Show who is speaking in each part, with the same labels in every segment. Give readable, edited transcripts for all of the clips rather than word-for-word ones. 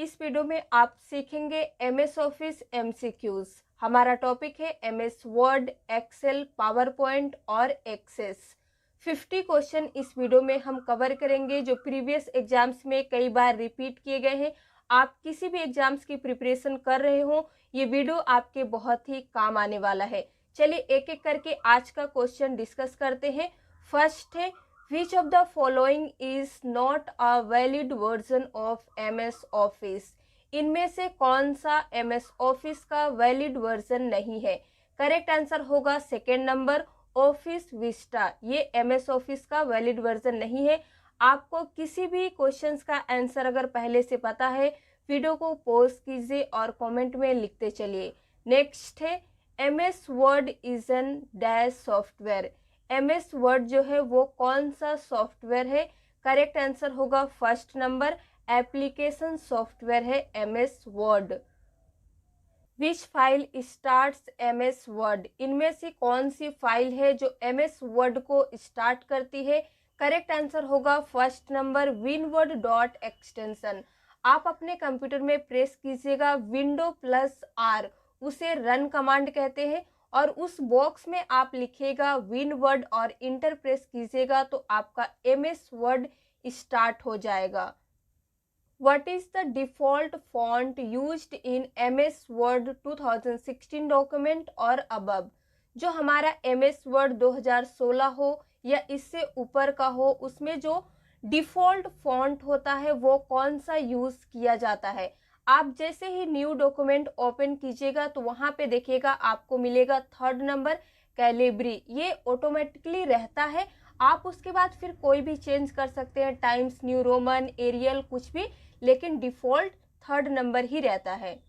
Speaker 1: इस वीडियो में आप सीखेंगे एमएस ऑफिस एमसीक्यूज। हमारा टॉपिक है MS Word, Excel, PowerPoint और एक्सेस। 50 क्वेश्चन इस वीडियो में हम कवर करेंगे जो प्रीवियस एग्जाम्स में कई बार रिपीट किए गए हैं। आप किसी भी एग्जाम्स की प्रिपरेशन कर रहे हो, ये वीडियो आपके बहुत ही काम आने वाला है। चलिए एक एक करके आज का क्वेश्चन डिस्कस करते हैं। फर्स्ट है, Which of the following is not a valid version of MS Office? इनमें से कौन सा MS Office का वैलिड वर्जन नहीं है? करेक्ट आंसर होगा सेकेंड नंबर, ऑफिस विस्टा। ये MS Office का वैलिड वर्जन नहीं है। आपको किसी भी क्वेश्चंस का आंसर अगर पहले से पता है, वीडियो को पॉज कीजिए और कमेंट में लिखते चलिए। नेक्स्ट है, MS Word is an dash software. MS word जो है वो कौन सा सॉफ्टवेयर है? करेक्ट आंसर होगा फर्स्ट नंबर, एप्लीकेशन सॉफ्टवेयर है MS वर्ड। विच फाइल स्टार्ट्स MS वर्ड? इनमें से कौन सी फाइल है जो MS वर्ड को स्टार्ट करती है? करेक्ट आंसर होगा first number, windward dot extension. आप अपने कंप्यूटर में प्रेस कीजिएगा Window+R, उसे रन कमांड कहते हैं, और उस बॉक्स में आप लिखिएगा विनवर्ड और इंटर प्रेस कीजिएगा तो आपका MS वर्ड स्टार्ट हो जाएगा। What is the default font used in MS word 2016 document और अबव? जो हमारा MS वर्ड 2016 हो या इससे ऊपर का हो, उसमें जो डिफॉल्ट फॉन्ट होता है वो कौन सा यूज किया जाता है? आप जैसे ही न्यू डॉक्यूमेंट ओपन कीजिएगा तो वहां पे देखिएगा आपको मिलेगा थर्ड नंबर, कैलिब्री। ये ऑटोमेटिकली रहता है, आप उसके बाद फिर कोई भी चेंज कर सकते हैं, टाइम्स न्यू रोमन, एरियल, कुछ भी, लेकिन डिफॉल्ट थर्ड नंबर ही रहता है।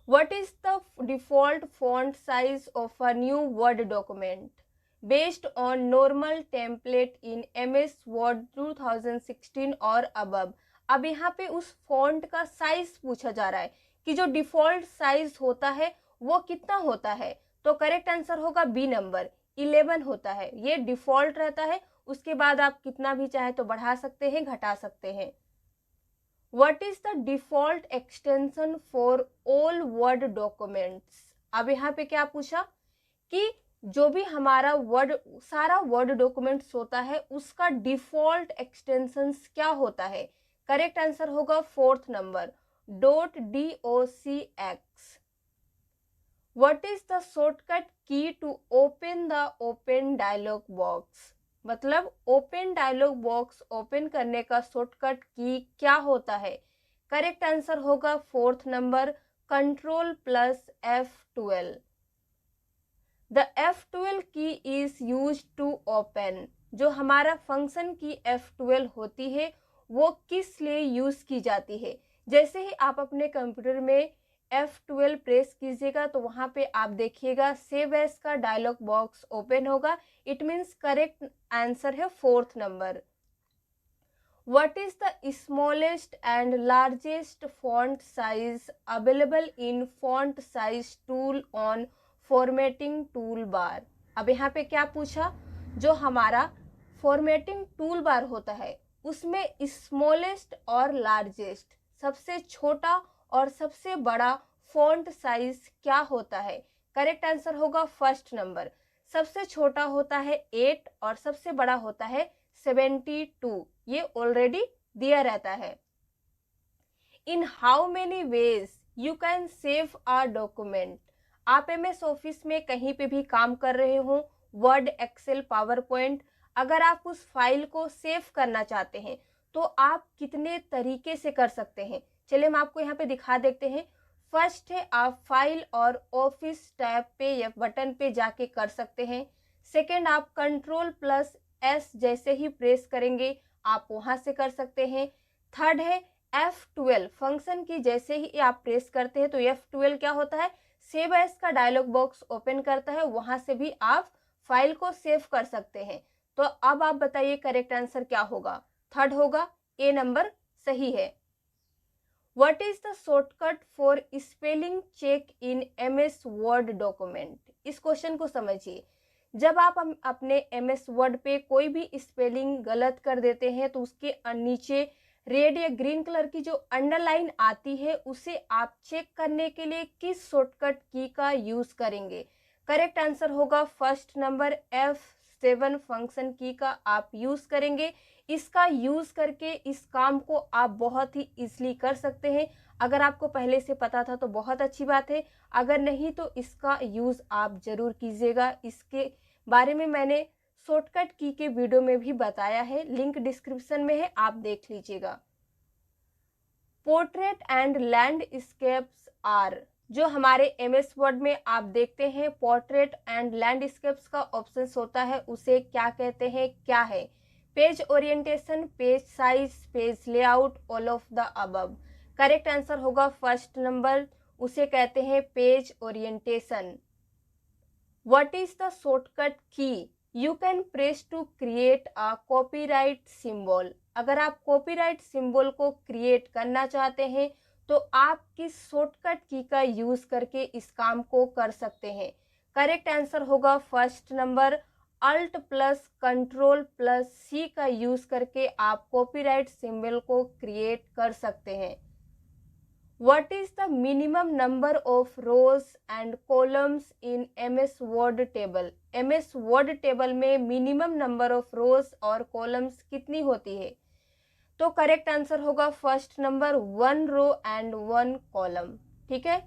Speaker 1: What is the default font size of a new word document based on normal template in MS word 2016 और अबव? अब यहाँ पे उस फॉन्ट का साइज पूछा जा रहा है कि जो डिफॉल्ट साइज होता है वो कितना होता है। तो करेक्ट आंसर होगा बी नंबर, 11 होता है। ये डिफॉल्ट रहता है, उसके बाद आप कितना भी चाहे तो बढ़ा सकते हैं, घटा सकते हैं। What is the default extension for all word documents? अब यहाँ पे क्या पूछा कि जो भी हमारा वर्ड, सारा वर्ड डॉक्यूमेंट्स होता है, उसका डिफॉल्ट एक्सटेंशंस क्या होता है? करेक्ट आंसर होगा fourth number, .docx। What is the shortcut key to open the open dialog box? मतलब ओपन डायलॉग बॉक्स ओपन करने का शॉर्टकट की क्या होता है? करेक्ट आंसर होगा fourth number, Ctrl+F12। The F12 key is use to open. जो हमारा function की F12 होती है वो किस लिए यूज की जाती है? जैसे ही आप अपने कंप्यूटर में F12 प्रेस कीजिएगा तो वहां पे आप देखिएगा सेव एज का डायलॉग बॉक्स ओपन होगा। इट मीन्स करेक्ट आंसर है fourth number. What is the smallest and largest font size available in font size tool on formatting tool bar? अब यहाँ पे क्या पूछा, जो हमारा फॉर्मेटिंग टूल बार होता है उसमें स्मॉलेस्ट और लार्जेस्ट, सबसे छोटा और सबसे बड़ा फॉन्ट साइज क्या होता है? करेक्ट आंसर होगा फर्स्ट नंबर। सबसे छोटा होता है 8 और सबसे बड़ा होता है 72। ये ऑलरेडी दिया रहता है। In how many ways you can save a document? आप MS ऑफिस में कहीं पे भी काम कर रहे हो, वर्ड, एक्सेल, पावर पॉइंट, अगर आप उस फाइल को सेव करना चाहते हैं तो आप कितने तरीके से कर सकते हैं? चलिए हम आपको यहाँ पे दिखा देते हैं। फर्स्ट है, आप फाइल और ऑफिस टैब पे या बटन पे जाके कर सकते हैं। सेकेंड, आप Ctrl+S जैसे ही प्रेस करेंगे आप वहां से कर सकते हैं। थर्ड है F12 फंक्शन की जैसे ही आप प्रेस करते हैं तो F12 क्या होता है, सेव एज का डायलॉग बॉक्स ओपन करता है, वहां से भी आप फाइल को सेव कर सकते हैं। तो अब आप बताइए करेक्ट आंसर क्या होगा? थर्ड होगा, ए नंबर सही है। What is the shortcut for spelling check in MS Word document? इस क्वेश्चन को समझिए। जब आप अपने MS वर्ड पे कोई भी स्पेलिंग गलत कर देते हैं तो उसके नीचे रेड या ग्रीन कलर की जो अंडरलाइन आती है उसे आप चेक करने के लिए किस शॉर्टकट की का यूज करेंगे? करेक्ट आंसर होगा फर्स्ट नंबर F7 फंक्शन की का आप यूज करेंगे। इसका यूज करके इस काम को आप बहुत ही इजीली कर सकते हैं। अगर आपको पहले से पता था तो बहुत अच्छी बात है, अगर नहीं तो इसका यूज आप जरूर कीजिएगा। इसके बारे में मैंने शॉर्टकट की के वीडियो में भी बताया है, लिंक डिस्क्रिप्शन में है, आप देख लीजिएगा। पोर्ट्रेट एंड लैंडस्केप्स आर, जो हमारे एमएस वर्ड में आप देखते हैं पोर्ट्रेट एंड लैंडस्केप्स का ऑप्शन होता है, उसे क्या कहते हैं, क्या है? Page orientation, page size, page layout, all of the above. Correct answer होगा फर्स्ट नंबर, उसे कहते हैं page orientation. What is the shortcut key you can press to create a copyright symbol? अगर आप कॉपीराइट सिंबल को create करना चाहते हैं तो आप किस शॉर्टकट की का यूज करके इस काम को कर सकते हैं? करेक्ट आंसर होगा first number, alt plus control plus C का यूज करके आप कॉपीराइट सिंबल को क्रिएट कर सकते हैं। What is the minimum number of rows and columns in MS Word table? MS Word table में मिनिमम नंबर ऑफ रोज और columns कितनी होती है? तो करेक्ट आंसर होगा first number, 1 row and 1 column. ठीक है।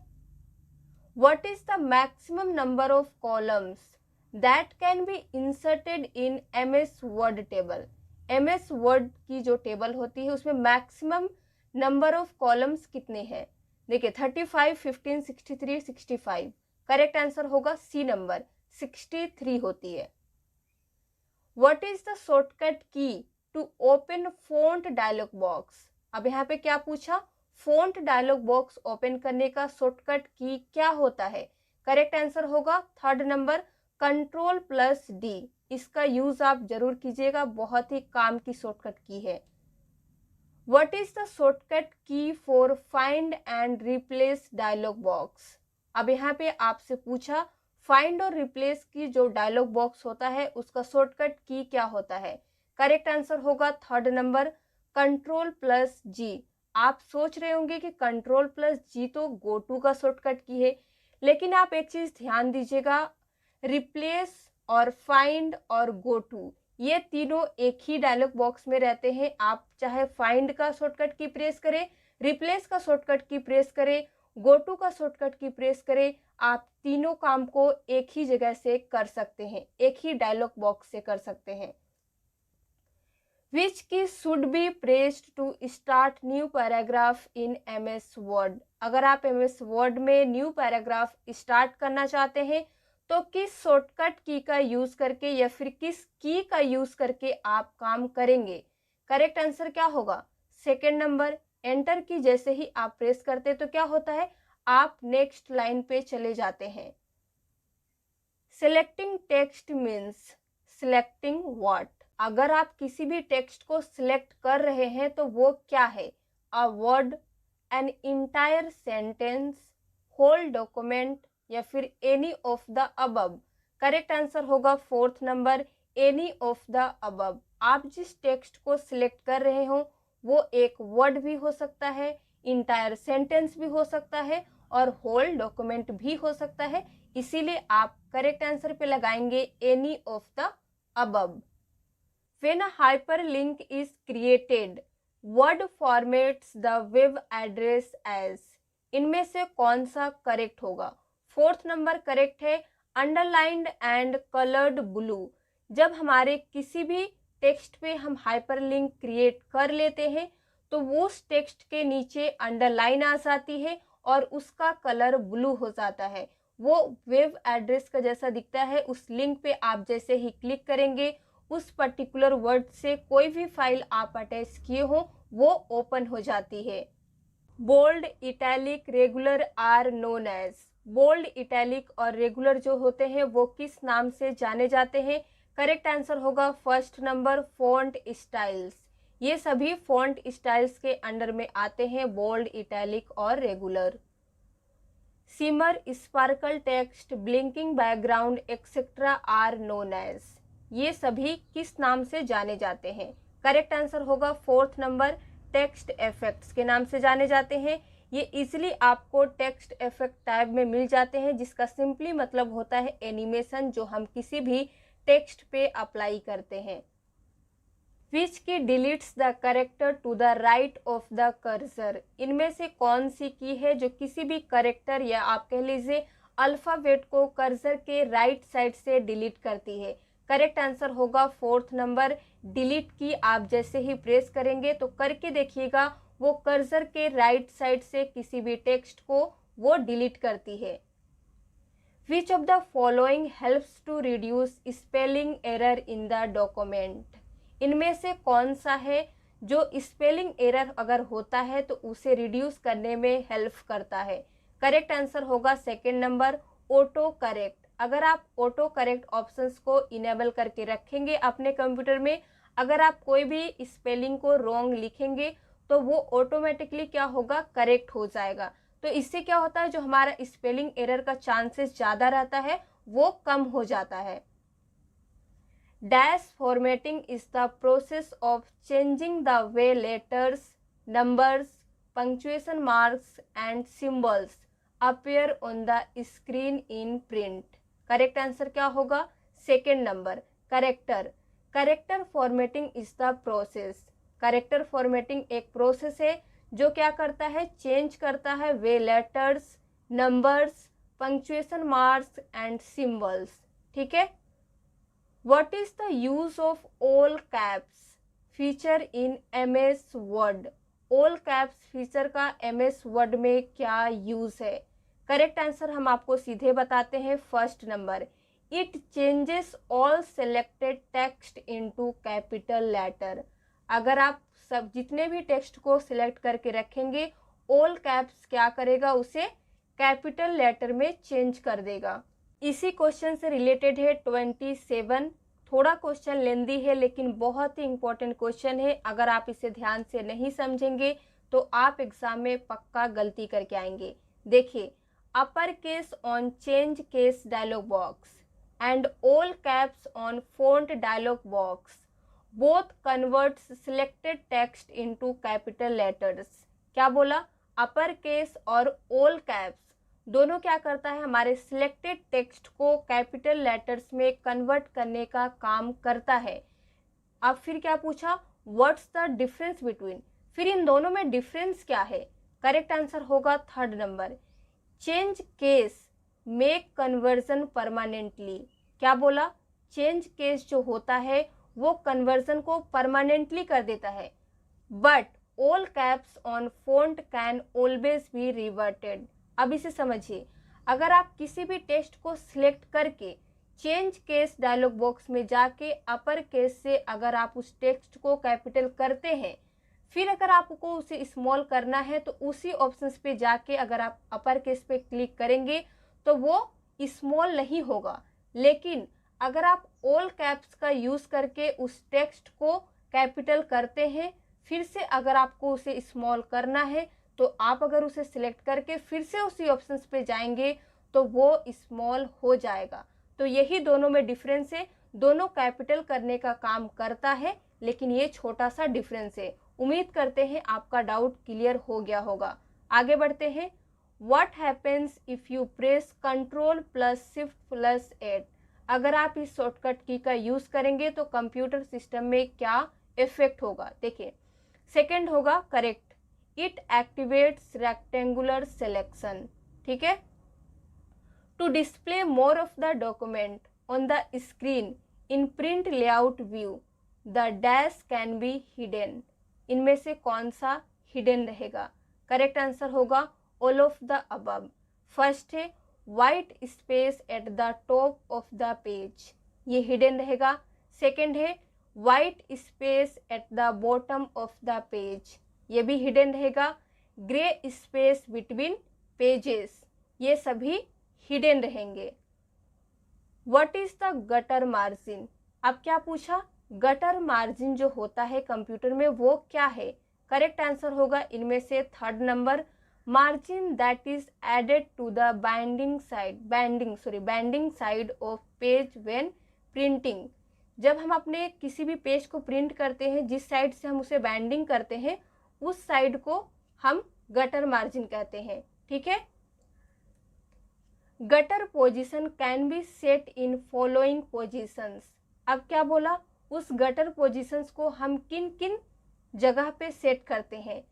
Speaker 1: What is the maximum number of columns that can be inserted in MS Word table? MS Word की जो टेबल होती है उसमें मैक्सिमम नंबर ऑफ कॉलम्स कितने हैं? देखिए 35, 15, 63, 65। करेक्ट आंसर होगा सी नंबर, 63 होती है। What is the shortcut key to open font dialog box? अब यहाँ पे क्या पूछा, फॉन्ट डायलॉग बॉक्स ओपन करने का शॉर्टकट की क्या होता है? करेक्ट आंसर होगा third number, control plus D. इसका यूज आप जरूर कीजिएगा, बहुत ही काम की शॉर्टकट की है। What is the shortcut key for find and replace dialog box? अब यहाँ पे आपसे पूछा फाइंड और रिप्लेस की जो डायलॉग बॉक्स होता है उसका शॉर्टकट की क्या होता है? करेक्ट आंसर होगा थर्ड नंबर, कंट्रोल प्लस जी। आप सोच रहे होंगे कि कंट्रोल प्लस जी तो गो टू का शॉर्टकट की है, लेकिन आप एक चीज ध्यान दीजिएगा, रिप्लेस और फाइंड और गो टू ये तीनों एक ही डायलॉग बॉक्स में रहते हैं। आप चाहे फाइंड का शॉर्टकट की प्रेस करें, रिप्लेस का शॉर्टकट की प्रेस करें, गो टू का शॉर्टकट की प्रेस करें, आप तीनों काम को एक ही जगह से कर सकते हैं, एक ही डायलॉग बॉक्स से कर सकते हैं। Which key should be pressed to start new paragraph in MS Word? अगर आप MS वर्ड में न्यू पैराग्राफ स्टार्ट करना चाहते हैं तो किस शॉर्टकट की का यूज करके या फिर किस की का यूज करके आप काम करेंगे? करेक्ट आंसर क्या होगा? सेकेंड नंबर, एंटर की जैसे ही आप प्रेस करते हैं तो क्या होता है, आप नेक्स्ट लाइन पे चले जाते हैं। Selecting text means selecting what? अगर आप किसी भी टेक्स्ट को सिलेक्ट कर रहे हैं तो वो क्या है? A word, an entire sentence, whole document या फिर any of the above? Correct answer होगा fourth number, any of the above. आप जिस टेक्स्ट को सिलेक्ट कर रहे हो वो एक वर्ड भी हो सकता है, इंटायर सेंटेंस भी हो सकता है और होल डॉक्यूमेंट भी हो सकता है, इसीलिए आप करेक्ट आंसर पे लगाएंगे any of the above. When a hyperlink is created, Word formats the web address as? इनमें से कौन सा करेक्ट होगा? फोर्थ नंबर करेक्ट है, अंडरलाइंड एंड कलर्ड ब्लू। जब हमारे किसी भी टेक्स्ट पे हम हाइपरलिंक क्रिएट कर लेते हैं तो वो उस टेक्स्ट के नीचे अंडरलाइन आ जाती है और उसका कलर ब्लू हो जाता है, वो वेब एड्रेस का जैसा दिखता है। उस लिंक पे आप जैसे ही क्लिक करेंगे उस पर्टिकुलर वर्ड से कोई भी फाइल आप अटैच किए हो वो ओपन हो जाती है। Bold, italic, regular are known as? Bold, italic और रेगुलर जो होते हैं वो किस नाम से जाने जाते हैं? करेक्ट आंसर होगा फर्स्ट नंबर, फॉन्ट स्टाइल्स। ये सभी फॉन्ट स्टाइल्स के अंडर में आते हैं, बोल्ड, इटैलिक और regular. Shimmer, sparkle text, blinking background etcetera are known as? ये सभी किस नाम से जाने जाते हैं? करेक्ट आंसर होगा फोर्थ नंबर, टेक्स्ट इफेक्ट्स के नाम से जाने जाते हैं। ये इजीली आपको टेक्स्ट इफेक्ट टाइप में मिल जाते हैं, जिसका सिंपली मतलब होता है एनिमेशन, जो हम किसी भी टेक्स्ट पे अप्लाई करते हैं। Which key deletes the character to the right of the cursor. इनमें से कौन सी की है जो किसी भी करेक्टर या आप कह लीजिए अल्फ़ाबेट को कर्सर के राइट साइड से डिलीट करती है? करेक्ट आंसर होगा 4th नंबर, डिलीट की आप जैसे ही प्रेस करेंगे तो करके देखिएगा वो कर्सर के राइट साइड से किसी भी टेक्स्ट को वो डिलीट करती है। Which of the following helps to reduce spelling error in the document. इनमें से कौन सा है जो स्पेलिंग एरर अगर होता है तो उसे रिड्यूस करने में हेल्प करता है? करेक्ट आंसर होगा 2nd नंबर, ऑटो करेक्ट। अगर आप ऑटो करेक्ट ऑप्शंस को इनेबल करके रखेंगे अपने कंप्यूटर में, अगर आप कोई भी स्पेलिंग को रॉन्ग लिखेंगे तो वो ऑटोमेटिकली क्या होगा, करेक्ट हो जाएगा। तो इससे क्या होता है, जो हमारा स्पेलिंग एरर का चांसेस ज़्यादा रहता है वो कम हो जाता है। Dash formatting is the process of changing the way letters, numbers, punctuation marks and symbols appear on the screen in print. Correct answer क्या होगा? 2nd number, character. Character formatting is the process. Character formatting एक process है जो क्या करता है, change करता है way letters, numbers, punctuation marks and symbols. ठीक है। What is the use of all caps feature in MS Word. All caps feature का MS वर्ड में क्या यूज है? करेक्ट आंसर हम आपको सीधे बताते हैं, 1st number, it changes all selected text into capital letter. अगर आप सब जितने भी टेक्स्ट को सिलेक्ट करके रखेंगे, ऑल कैप्स क्या करेगा, उसे कैपिटल लेटर में चेंज कर देगा। इसी क्वेश्चन से रिलेटेड है 27। थोड़ा क्वेश्चन लेंदी है लेकिन बहुत ही इंपॉर्टेंट क्वेश्चन है। अगर आप इसे ध्यान से नहीं समझेंगे तो आप एग्जाम में पक्का गलती करके आएंगे। देखिए, upper case on change case dialog box and all caps on font dialog box both converts selected text into capital letters. क्या बोला? अपर केस और ऑल कैप्स दोनों क्या करता है, हमारे सिलेक्टेड टेक्स्ट को कैपिटल लेटर्स में कन्वर्ट करने का काम करता है। अब फिर क्या पूछा, व्हाट्स द डिफरेंस बिटवीन। फिर इन दोनों में डिफरेंस क्या है? करेक्ट आंसर होगा 3rd number, change case make conversion permanently. क्या बोला? चेंज केस जो होता है वो कन्वर्जन को परमानेंटली कर देता है, but all caps on font can always be reverted. अब इसे समझिए, अगर आप किसी भी टेक्स्ट को सिलेक्ट करके चेंज केस डायलॉग बॉक्स में जाके अपर केस से अगर आप उस टेक्स्ट को कैपिटल करते हैं, फिर अगर आपको उसे स्मॉल करना है तो उसी ऑप्शंस पे जाके अगर आप अपर केस पे क्लिक करेंगे तो वो स्मॉल नहीं होगा। लेकिन अगर आप ऑल कैप्स का यूज़ करके उस टेक्स्ट को कैपिटल करते हैं, फिर से अगर आपको उसे स्मॉल करना है तो आप अगर उसे सिलेक्ट करके फिर से उसी ऑप्शंस पे जाएंगे तो वो स्मॉल हो जाएगा। तो यही दोनों में डिफरेंस है, दोनों कैपिटल करने का काम करता है, लेकिन ये छोटा सा डिफरेंस है। उम्मीद करते हैं आपका डाउट क्लियर हो गया होगा। आगे बढ़ते हैं। What happens if you press Ctrl+Shift+8। अगर आप इस शॉर्टकट की का यूज़ करेंगे तो कंप्यूटर सिस्टम में क्या इफेक्ट होगा? देखिए, 2nd होगा correct, it activates rectangular selection. ठीक है। To display more of the document on the screen in print layout view the dash can be hidden. इनमें से कौन सा हिडन रहेगा? करेक्ट आंसर होगा all of the above. First है white space at the top of the page, ये hidden रहेगा। 2nd है white space at the bottom of the page, ये भी हिडन रहेगा। ग्रे स्पेस बिटवीन पेजेस, ये सभी हिडन रहेंगे। What is the gutter margin. अब क्या पूछा, गटर मार्जिन जो होता है कंप्यूटर में वो क्या है? करेक्ट आंसर होगा इनमें से 3rd number, margin that is added to the binding side of page when printing. जब हम अपने किसी भी पेज को प्रिंट करते हैं, जिस साइड से हम उसे बाइंडिंग करते हैं उस साइड को हम गटर मार्जिन कहते हैं। ठीक है। Gutter position can be set in following positions. अब क्या बोला, उस गटर पोजीशंस को हम किन किन जगह पे सेट करते हैं?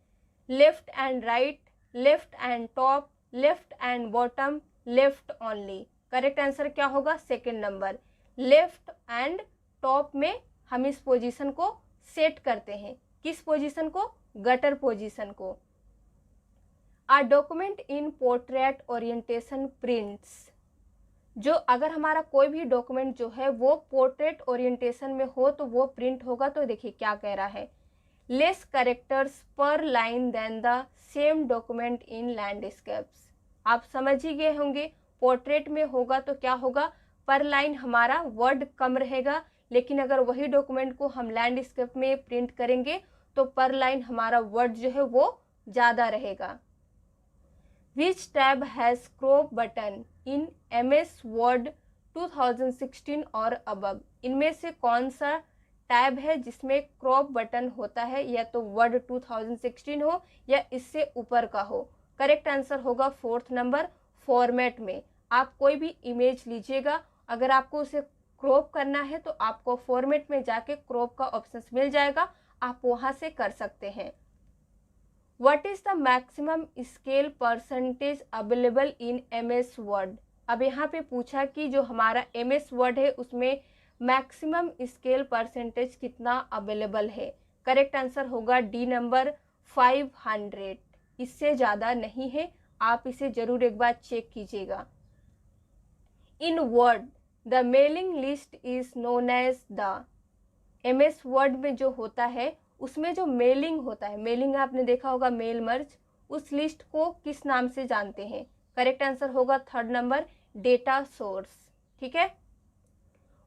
Speaker 1: Left and right, left and top, left and bottom, left only. Correct answer क्या होगा? Second number, left and top में हम इस पोजीशन को सेट करते हैं। किस पोजीशन को? गटर पोजीशन को। A document in portrait orientation prints. जो अगर हमारा कोई भी डॉक्यूमेंट जो है वो पोर्ट्रेट ओरिएंटेशन में हो तो वो प्रिंट होगा। तो देखिए क्या कह रहा है, less characters per line than the same document in landscapes. आप समझ ही गए होंगे, पोर्ट्रेट में होगा तो क्या होगा, पर लाइन हमारा वर्ड कम रहेगा, लेकिन अगर वही डॉक्यूमेंट को हम लैंडस्केप में प्रिंट करेंगे तो पर लाइन हमारा वर्ड जो है वो ज़्यादा रहेगा। Which tab has crop button in MS Word 2016 और above? इनमें से कौन सा टैब है जिसमें क्रॉप बटन होता है, या तो वर्ड 2016 हो या इससे ऊपर का हो? करेक्ट आंसर होगा फोर्थ नंबर, फॉर्मेट में। आप कोई भी इमेज लीजिएगा, अगर आपको उसे क्रॉप करना है तो आपको फॉर्मेट में जाके क्रॉप का ऑप्शन मिल जाएगा, आप वहाँ से कर सकते हैं। What is the maximum scale percentage available in MS Word? अब यहाँ पे पूछा कि जो हमारा MS Word है उसमें मैक्सिमम स्केल परसेंटेज कितना अवेलेबल है? करेक्ट आंसर होगा डी नंबर, 500। इससे ज़्यादा नहीं है, आप इसे जरूर एक बार चेक कीजिएगा। In Word the mailing list is known as the. MS Word में जो होता है उसमें जो मेलिंग होता है, मेलिंग आपने देखा होगा, मेल मर्ज, उस लिस्ट को किस नाम से जानते हैं? करेक्ट आंसर होगा थर्ड नंबर, डेटा सोर्स। ठीक है।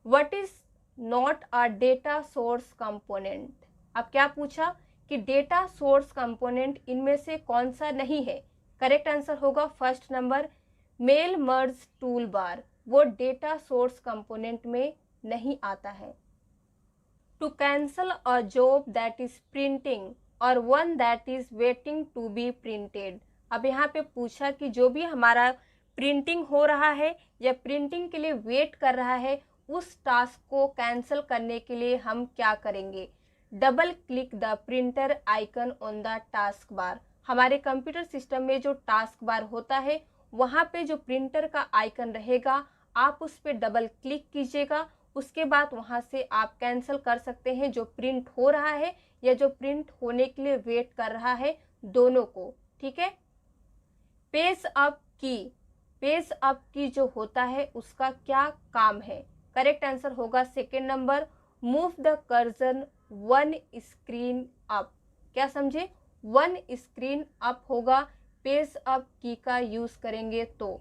Speaker 1: What is not a data source component? अब क्या पूछा कि डेटा सोर्स कंपोनेंट इनमें से कौन सा नहीं है? करेक्ट आंसर होगा first number, mail merge toolbar. वो डेटा सोर्स कंपोनेंट में नहीं आता है। To cancel a job that is printing or one that is waiting to be printed। अब यहाँ पे पूछा कि जो भी हमारा प्रिंटिंग हो रहा है या प्रिंटिंग के लिए वेट कर रहा है, उस टास्क को कैंसिल करने के लिए हम क्या करेंगे? Double click the printer icon on the task bar. हमारे कंप्यूटर सिस्टम में जो टास्क बार होता है वहाँ पे जो प्रिंटर का आइकन रहेगा, आप उस पर डबल क्लिक कीजिएगा। उसके बाद वहाँ से आप कैंसिल कर सकते हैं जो प्रिंट हो रहा है या जो प्रिंट होने के लिए वेट कर रहा है, दोनों को। ठीक है। पेज अप की, पेज अप की जो होता है उसका क्या काम है? करेक्ट आंसर होगा second number, move the cursor one screen up. क्या समझे? वन स्क्रीन अप होगा पेज अप की का यूज करेंगे तो।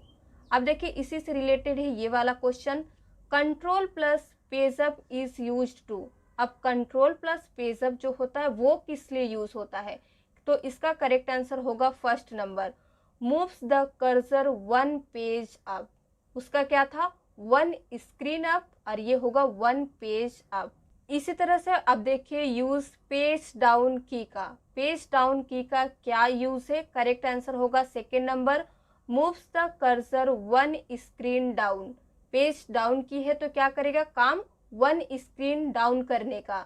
Speaker 1: अब देखिए इसी से रिलेटेड है ये वाला question, control plus page up is used to. अब कंट्रोल प्लस पेज अप जो होता है वो किस लिए यूज होता है? तो इसका करेक्ट आंसर होगा first number, moves the cursor one page up. उसका क्या था? वन स्क्रीन अप, और ये होगा वन पेज अप। इसी तरह से अब देखिए यूज पेज डाउन की का। पेज डाउन की का क्या यूज है? करेक्ट आंसर होगा second number, moves the cursor one screen down. Page down की है तो क्या करेगा काम? वन स्क्रीन डाउन करने का।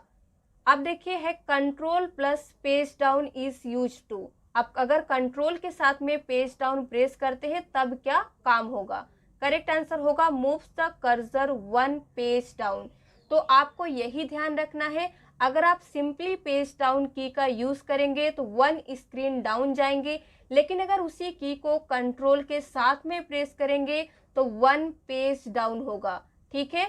Speaker 1: अब देखिए है control plus page down is use to. अब अगर कंट्रोल के साथ में पेज डाउन प्रेस करते हैं तब क्या काम होगा? करेक्ट आंसर होगा moves the cursor one page down. तो आपको यही ध्यान रखना है, अगर आप सिंपली पेज डाउन की का यूज करेंगे तो वन स्क्रीन डाउन जाएंगे, लेकिन अगर उसी की को कंट्रोल के साथ में प्रेस करेंगे तो वन पेज डाउन होगा। ठीक है।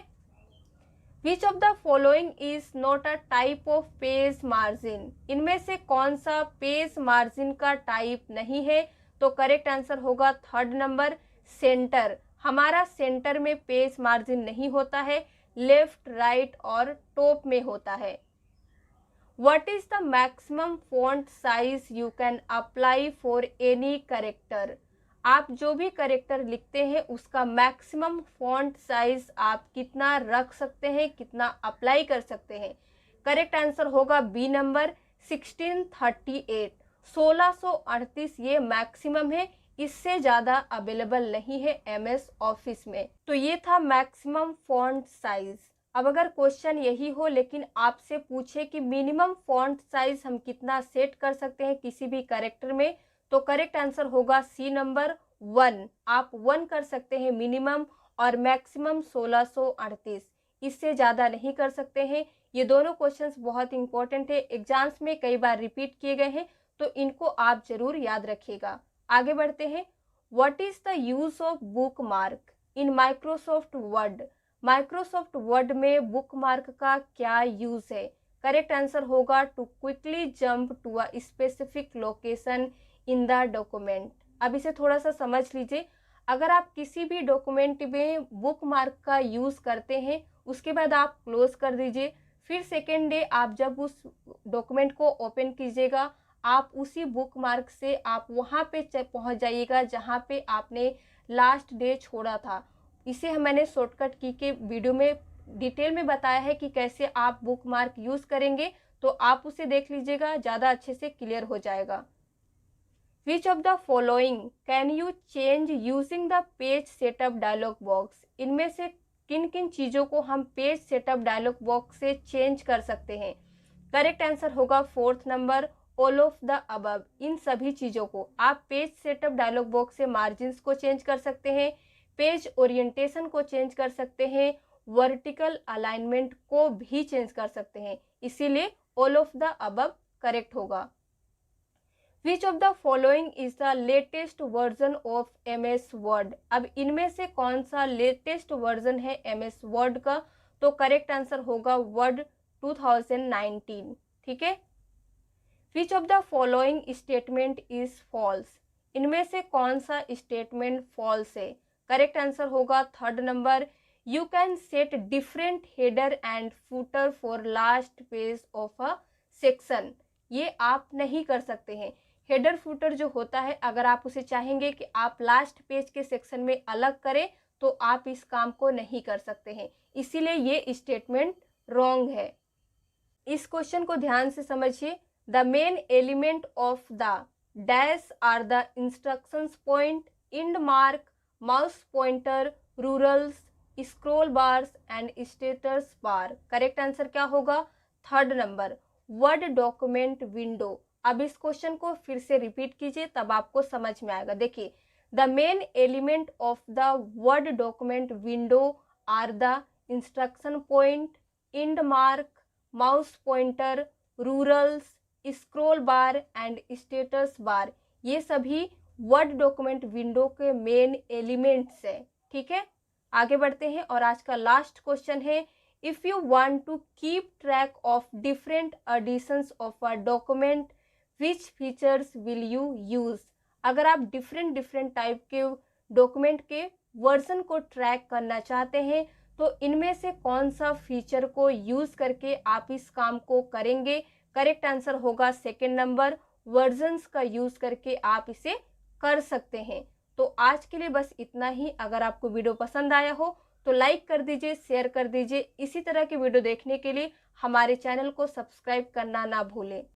Speaker 1: Which of the following is not a type of page margin? इनमें से कौन सा पेज मार्जिन का टाइप नहीं है? तो करेक्ट आंसर होगा थर्ड नंबर, सेंटर। हमारा सेंटर में पेज मार्जिन नहीं होता है, लेफ्ट, राइट और टॉप में होता है। What is the maximum font size you can apply for any character? आप जो भी करेक्टर लिखते हैं उसका मैक्सिमम फॉन्ट साइज आप कितना रख सकते हैं, कितना अप्लाई कर सकते हैं? करेक्ट आंसर होगा बी नंबर, 1638। 1638 ये मैक्सिमम है, इससे ज़्यादा अवेलेबल नहीं है MS ऑफिस में। तो ये था मैक्सिमम फॉन्ट साइज। अब अगर क्वेश्चन यही हो लेकिन आपसे पूछे कि मिनिमम फॉन्ट साइज हम कितना सेट कर सकते हैं किसी भी कैरेक्टर में, तो करेक्ट आंसर होगा सी नंबर 1। आप 1 कर सकते हैं मिनिमम, और मैक्सिमम 1638, इससे ज़्यादा नहीं कर सकते हैं। ये दोनों क्वेश्चंस बहुत इंपॉर्टेंट है, एग्जाम्स में कई बार रिपीट किए गए हैं, तो इनको आप जरूर याद रखिएगा। आगे बढ़ते हैं। What is the use of bookmark in Microsoft Word? Microsoft Word में बुक मार्क का क्या यूज है? करेक्ट आंसर होगा to quickly jump to a specific location in the document. अब इसे थोड़ा सा समझ लीजिए। अगर आप किसी भी डॉक्यूमेंट में बुक मार्क का यूज करते हैं, उसके बाद आप क्लोज कर दीजिए, फिर सेकेंड डे आप जब उस डॉक्यूमेंट को ओपन कीजिएगा, आप उसी बुक मार्क से आप वहाँ पे पहुँच जाइएगा जहाँ पे आपने लास्ट डे छोड़ा था। इसे मैंने शॉर्टकट की के वीडियो में डिटेल में बताया है कि कैसे आप बुक मार्क यूज़ करेंगे, तो आप उसे देख लीजिएगा, ज़्यादा अच्छे से क्लियर हो जाएगा। Which of the following can you change using the page setup dialog box? इनमें से किन किन चीज़ों को हम पेज सेटअप डायलॉग बॉक्स से चेंज कर सकते हैं? करेक्ट आंसर होगा 4th number, all of the above. इन सभी चीज़ों को आप पेज सेटअप डायलॉग बॉक्स से मार्जिन्स को चेंज कर सकते हैं, पेज ओरिएंटेशन को चेंज कर सकते हैं, वर्टिकल अलाइनमेंट को भी चेंज कर सकते हैं, इसीलिए all of the above correct होगा। Which of the following is the latest version of MS Word? अब इनमें से कौन सा लेटेस्ट वर्जन है MS वर्ड का? तो करेक्ट आंसर होगा वर्ड 2019। ठीक है। Which of the following statement is false? इनमें से कौन सा स्टेटमेंट फॉल्स है? करेक्ट आंसर होगा 3rd number, you can set different header and footer for last page of a section. ये आप नहीं कर सकते हैं। हेडर फुटर जो होता है, अगर आप उसे चाहेंगे कि आप लास्ट पेज के सेक्शन में अलग करें, तो आप इस काम को नहीं कर सकते हैं, इसीलिए ये स्टेटमेंट रॉन्ग है। इस क्वेश्चन को ध्यान से समझिए। The main element of the dash are the instructions point, end mark, mouse pointer, rulers, scroll bars and status bar. Correct answer क्या होगा? 3rd number, word document window. अब इस क्वेश्चन को फिर से रिपीट कीजिए, तब आपको समझ में आएगा। देखिए, the main element of the Word document window are the instruction point, end mark, mouse pointer, rulers, scroll bar and status bar. ये सभी वर्ड डॉक्यूमेंट विंडो के मेन एलिमेंट्स हैं। ठीक है, आगे बढ़ते हैं और आज का लास्ट क्वेश्चन है, if you want to keep track of different editions of a document, which features will you use? अगर आप डिफरेंट टाइप के डॉक्यूमेंट के वर्जन को ट्रैक करना चाहते हैं, तो इनमें से कौन सा फीचर को यूज करके आप इस काम को करेंगे? करेक्ट आंसर होगा 2nd नंबर, वर्जन्स का यूज करके आप इसे कर सकते हैं। तो आज के लिए बस इतना ही। अगर आपको वीडियो पसंद आया हो तो लाइक कर दीजिए, शेयर कर दीजिए। इसी तरह के वीडियो देखने के लिए हमारे चैनल को सब्सक्राइब करना ना भूलें।